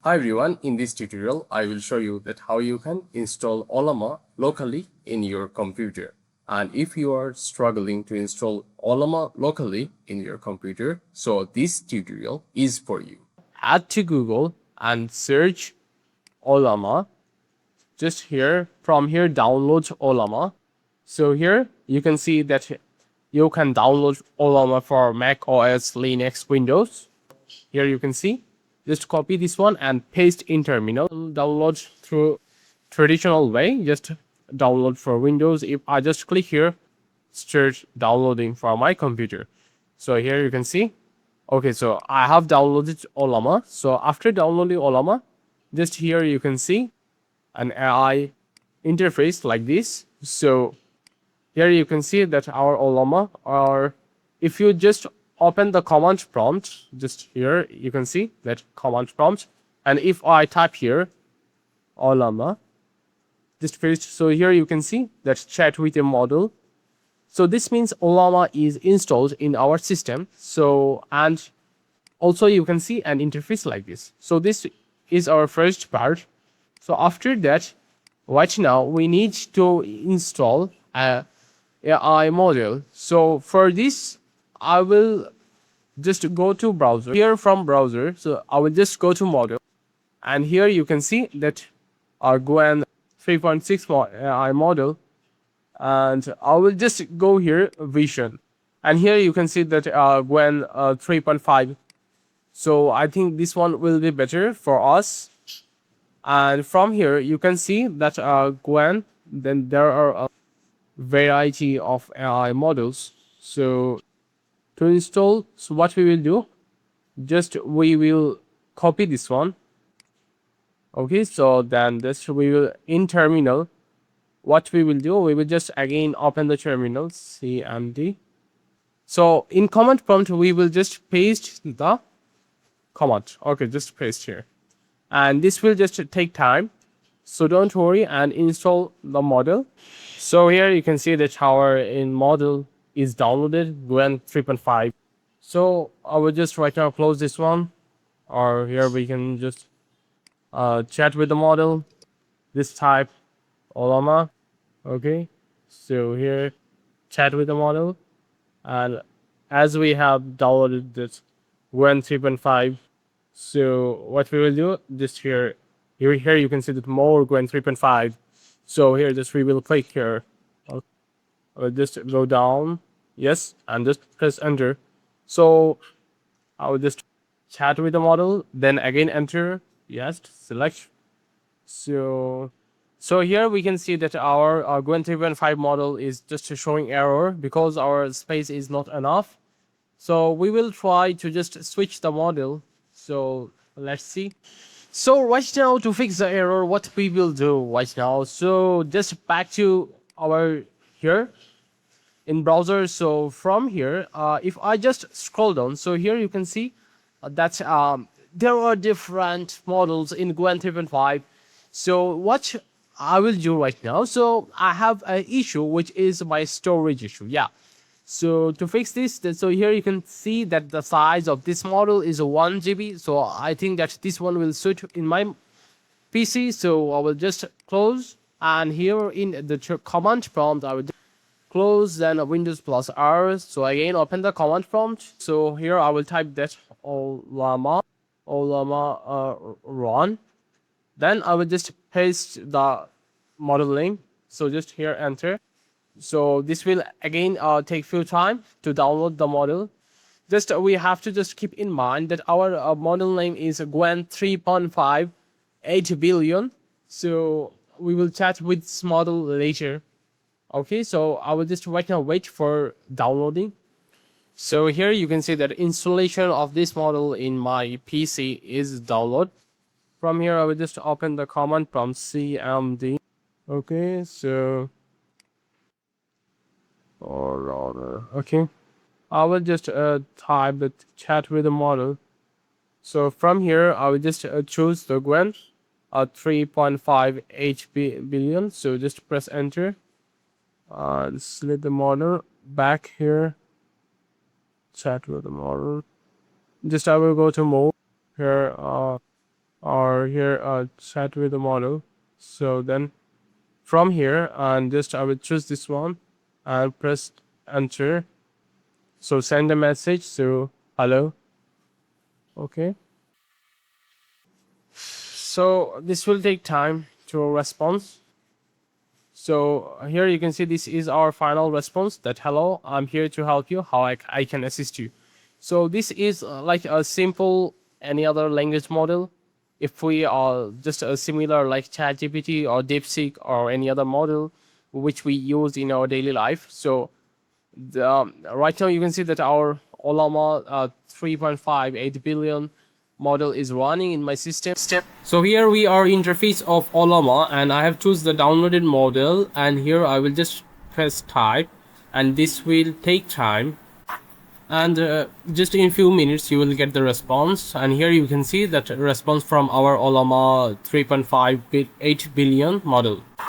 Hi everyone, in this tutorial I will show you that how you can install Ollama locally in your computer. And if you are struggling to install Ollama locally in your computer, so this tutorial is for you. Add to Google and search Ollama. Just here, from here download Ollama. So here you can see that you can download Ollama for Mac OS, Linux, Windows. Here you can see, just copy this one and paste in terminal. Download through traditional way, just download for Windows. If I just click here, start downloading for my computer. So here you can see, okay, so I have downloaded Ollama. So after downloading Ollama, just here you can see an AI interface like this. So here you can see that our Ollama, or if you just open the command prompt, just here you can see that command prompt. And if I type here Ollama, just paste, so here you can see that chat with a model. So this means Ollama is installed in our system. So, and also you can see an interface like this. So this is our first part. So after that, right now we need to install a AI model. So for this, I will just go to browser. Here from browser, so I will just go to model, and here you can see that our Gwen 3.6 AI model, and I will just go here vision, and here you can see that Gwen 3.5. So I think this one will be better for us. And from here you can see that Gwen, then there are a variety of AI models. So to install, so what we will do, just we will copy this one. Okay, so then this we will in terminal. What we will do, we will just again open the terminal cmd. So in command prompt we will just paste the command. Okay, just paste here, and this will just take time, so don't worry, and install the model. So here you can see that our in model is downloaded Gwen 3.5. So I will just right now close this one, or here we can just chat with the model. This type Ollama. Okay, so here chat with the model, and as we have downloaded this Gwen 3.5, so what we will do, just here you can see that more Gwen 3.5. So here just we will click here. Just go down, yes, and just press enter. So I will just chat with the model, then again enter, yes, select. So so here we can see that our Gwen 3.5 model is just showing error because our space is not enough. So we will try to just switch the model. So let's see. So right now, to fix the error, what we will do right now, so just back to our here in browser. So from here, if I just scroll down, so here you can see that there are different models in Gwen 3.5. So what I will do right now, so I have an issue which is my storage issue. Yeah. So to fix this, so here you can see that the size of this model is 1 GB. So I think that this one will suit in my PC. So I will just close, and here in the command prompt, I will close, then Windows plus R. So again, open the command prompt. So here I will type that Ollama run. Then I will just paste the model name. So just here enter. So this will again take few time to download the model. Just we have to just keep in mind that our model name is Gwen 3.5 8 billion. So we will chat with this model later. Okay, so I will just right now wait for downloading. So here you can see that installation of this model in my PC is download. From here I will just open the command prompt cmd. Okay, so or okay, I will just type the chat with the model. So from here I will just choose the Gwen 3.5 billion. So just press enter. Select the model, back here, chat with the model. Just I will go to mode here. or here chat with the model. So then from here, and just I will choose this one and press enter. So send a message. So hello. Okay. So this will take time to respond. So here you can see this is our final response that hello, I'm here to help you, how I can assist you. So this is like a simple any other language model. If we are just a similar like ChatGPT or DeepSeek or any other model which we use in our daily life. So right now you can see that our Ollama 3.58 billion model is running in my system. So here we are interface of Ollama, and I have choose the downloaded model, and here I will just press type, and this will take time, and just in few minutes you will get the response. And here you can see that response from our Ollama 3.58 billion model.